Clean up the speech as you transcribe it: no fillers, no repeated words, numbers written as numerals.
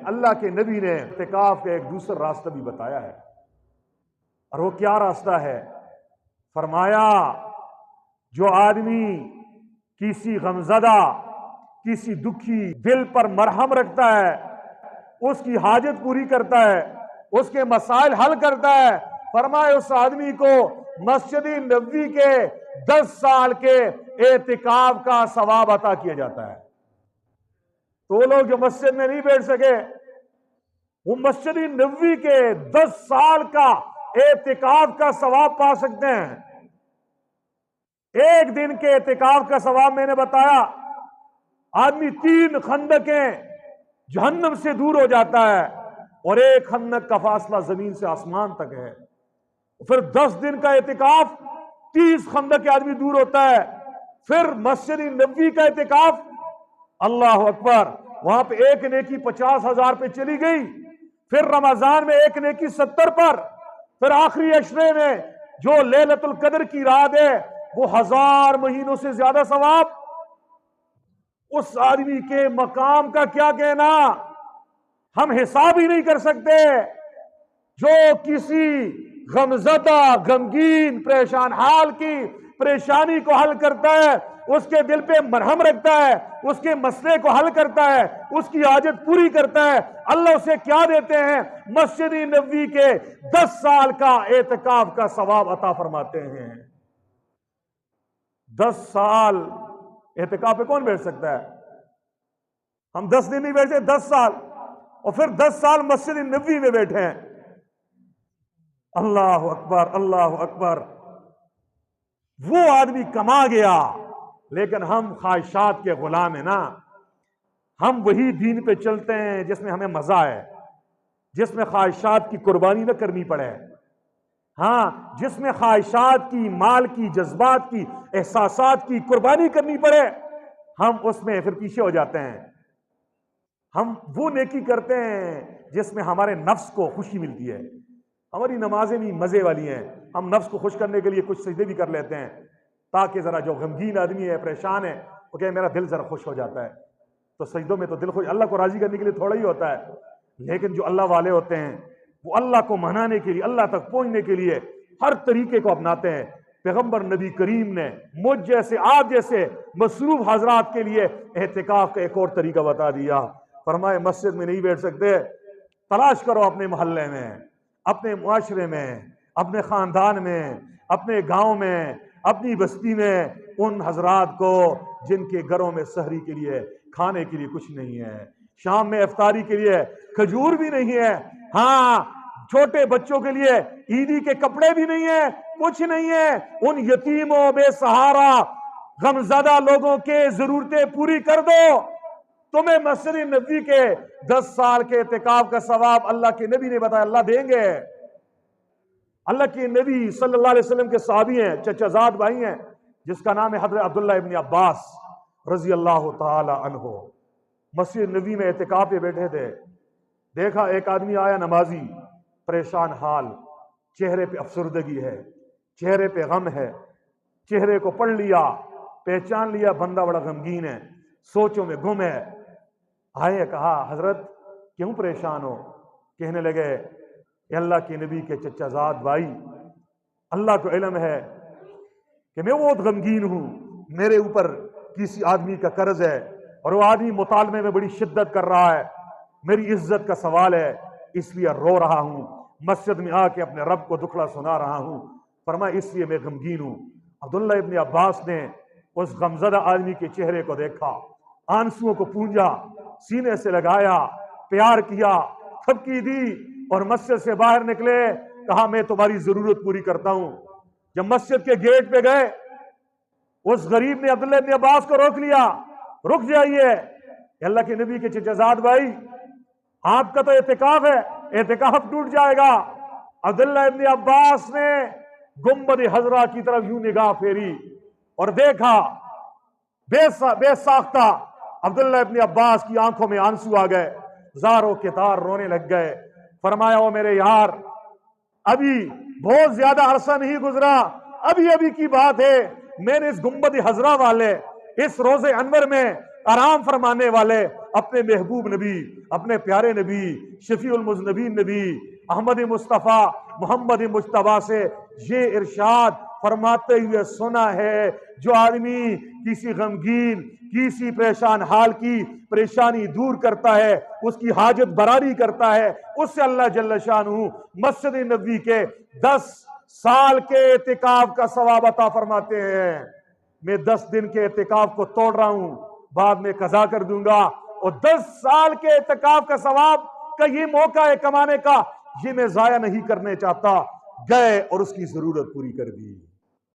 اللہ کے نبی نے اعتکاف کا ایک دوسرا راستہ بھی بتایا ہے، اور وہ کیا راستہ ہے؟ فرمایا جو آدمی کسی غمزدہ، کسی دکھی دل پر مرہم رکھتا ہے، اس کی حاجت پوری کرتا ہے، اس کے مسائل حل کرتا ہے، فرمائے اس آدمی کو مسجد نبوی کے 10 سال کے اعتکاف کا ثواب عطا کیا جاتا ہے۔ تو وہ لوگ جو مسجد میں نہیں بیٹھ سکے، وہ مسجد نبوی کے 10 سال کا اعتکاف کا ثواب پا سکتے ہیں۔ ایک دن کے اعتکاف کا ثواب میں نے بتایا، آدمی 3 خندقیں جہنم سے دور ہو جاتا ہے، اور ایک خندق کا فاصلہ زمین سے آسمان تک ہے۔ پھر 10 دن کا اعتکاف 30 خندق کے آدمی دور ہوتا ہے۔ پھر مسجد نبوی کا اعتکاف، اللہ اکبر، وہاں پہ ایک نیکی 50,000 پہ چلی گئی، پھر رمضان میں ایک نیکی 70 پر، پھر آخری عشرے میں جو لیلۃ القدر کی رات ہے وہ 1000 مہینوں سے زیادہ ثواب۔ اس آدمی کے مقام کا کیا کہنا، ہم حساب ہی نہیں کر سکتے۔ جو کسی غمزدہ، غمگین، پریشان حال کی پریشانی کو حل کرتا ہے، اس کے دل پہ مرہم رکھتا ہے، اس کے مسئلے کو حل کرتا ہے، اس کی حاجت پوری کرتا ہے، اللہ اسے کیا دیتے ہیں؟ مسجد نبوی کے 10 سال کا اعتکاف کا ثواب عطا فرماتے ہیں۔ 10 سال اعتکاف پہ کون بیٹھ سکتا ہے؟ ہم 10 دن نہیں بیٹھے، 10 سال، اور پھر 10 سال مسجد نبوی میں بیٹھے ہیں۔ اللہ اکبر، اللہ اکبر۔ وہ آدمی کما گیا، لیکن ہم خواہشات کے غلام ہیں نا۔ ہم وہی دین پہ چلتے ہیں جس میں ہمیں مزہ ہے، جس میں خواہشات کی قربانی نہ کرنی پڑے، ہاں، جس میں خواہشات کی، مال کی، جذبات کی، احساسات کی قربانی کرنی پڑے، ہم اس میں پھر پیچھے ہو جاتے ہیں۔ ہم وہ نیکی کرتے ہیں جس میں ہمارے نفس کو خوشی ملتی ہے۔ ہماری نمازیں بھی مزے والی ہیں، ہم نفس کو خوش کرنے کے لیے کچھ سجدے بھی کر لیتے ہیں، تاکہ ذرا جو غمگین آدمی ہے، پریشان ہے، وہ کہے میرا دل ذرا خوش ہو جاتا ہے۔ تو سجدوں میں تو دل خوش، اللہ کو راضی کرنے کے لیے تھوڑا ہی ہوتا ہے، لیکن جو اللہ والے ہوتے ہیں وہ اللہ کو منانے کے لیے، اللہ تک پہنچنے کے لیے ہر طریقے کو اپناتے ہیں۔ پیغمبر نبی کریم نے مجھ جیسے، آپ جیسے مصروف حضرات کے لیے اعتکاف کا ایک اور طریقہ بتا دیا۔ فرمائے مسجد میں نہیں بیٹھ سکتے، تلاش کرو اپنے محلے میں، اپنے معاشرے میں، اپنے خاندان میں، اپنے گاؤں میں، اپنی بستی میں ان حضرات کو جن کے گھروں میں سحری کے لیے، کھانے کے لیے کچھ نہیں ہے، شام میں افطاری کے لیے کھجور بھی نہیں ہے، ہاں، چھوٹے بچوں کے لیے عیدی کے کپڑے بھی نہیں ہیں، کچھ نہیں ہے۔ ان یتیموں، بے سہارا، غمزدہ لوگوں کے ضرورتیں پوری کر دو، تمہیں مسجد نبوی کے 10 سال کے اعتکاف کا ثواب اللہ کے نبی نے بتایا اللہ دیں گے۔ اللہ کے نبی صلی اللہ علیہ وسلم کے صحابی ہیں، چچا زاد بھائی ہیں، جس کا نام ہے حضرت عبداللہ ابن عباس رضی اللہ تعالی عنہ۔ مسجد نبوی میں اعتکاف پہ بیٹھے تھے، دیکھا ایک آدمی آیا نمازی، پریشان حال، چہرے پہ افسردگی ہے، چہرے پہ غم ہے، چہرے کو پڑھ لیا، پہچان لیا بندہ بڑا غمگین ہے، سوچوں میں گم ہے۔ آئے، کہا حضرت کیوں پریشان ہو؟ کہنے لگے کہ اللہ کے نبی کے چچا زاد بھائی، اللہ کو علم ہے کہ میں بہت غمگین ہوں، میرے اوپر کسی آدمی کا قرض ہے، اور وہ آدمی مطالبے میں بڑی شدت کر رہا ہے، میری عزت کا سوال ہے، اس لیے رو رہا ہوں، مسجد میں آ کے اپنے رب کو دکھڑا سنا رہا ہوں۔ فرمایا اس لیے میں غمگین ہوں۔ عبداللہ ابن عباس نے اس غمزدہ آدمی کے چہرے کو دیکھا، آنسوؤں کو پونجا، سینے سے لگایا، پیار کیا، تھپکی دی، اور مسجد سے باہر نکلے، کہا میں تمہاری ضرورت پوری کرتا ہوں۔ جب مسجد کے گیٹ پہ گئے، اس غریب نے عبداللہ ابن عباس کو روک لیا، رک جائیے، اللہ کے نبی کے چچا زاد بھائی، آپ کا تو اعتکاف ہے، اعتکاف ٹوٹ جائے گا۔ عبداللہ ابن عباس نے گنبد خضرا کی طرف یوں نگاہ پھیری اور دیکھا، بے ساختہ عبداللہ ابن عباس کی آنکھوں میں آنسو آ گئے، زاروں کے تار رونے لگ گئے۔ فرمایا او میرے یار، ابھی بہت زیادہ عرصہ نہیں گزرا، ابھی کی بات ہے، میں نے اس گنبد خضرا والے، اس روضے انور میں آرام فرمانے والے اپنے محبوب نبی، اپنے پیارے نبی، شفیع المذنبین نبی احمد مصطفیٰ محمد مجتبیٰ سے یہ ارشاد فرماتے ہوئے سنا ہے، جو آدمی کسی غمگین، کسی پریشان حال کی پریشانی دور کرتا ہے، اس کی حاجت براری کرتا ہے، اس سے اللہ جل شانہ مسجد نبوی کے 10 سال کے اعتکاف کا ثواب عطا فرماتے ہیں۔ میں 10 دن کے اعتکاف کو توڑ رہا ہوں، بعد میں قضا کر دوں گا، اور 10 سال کے اعتکاف کا ثواب کا یہ موقع ہے کمانے کا، یہ میں ضائع نہیں کرنے چاہتا۔ گئے اور اس کی ضرورت پوری کر دی۔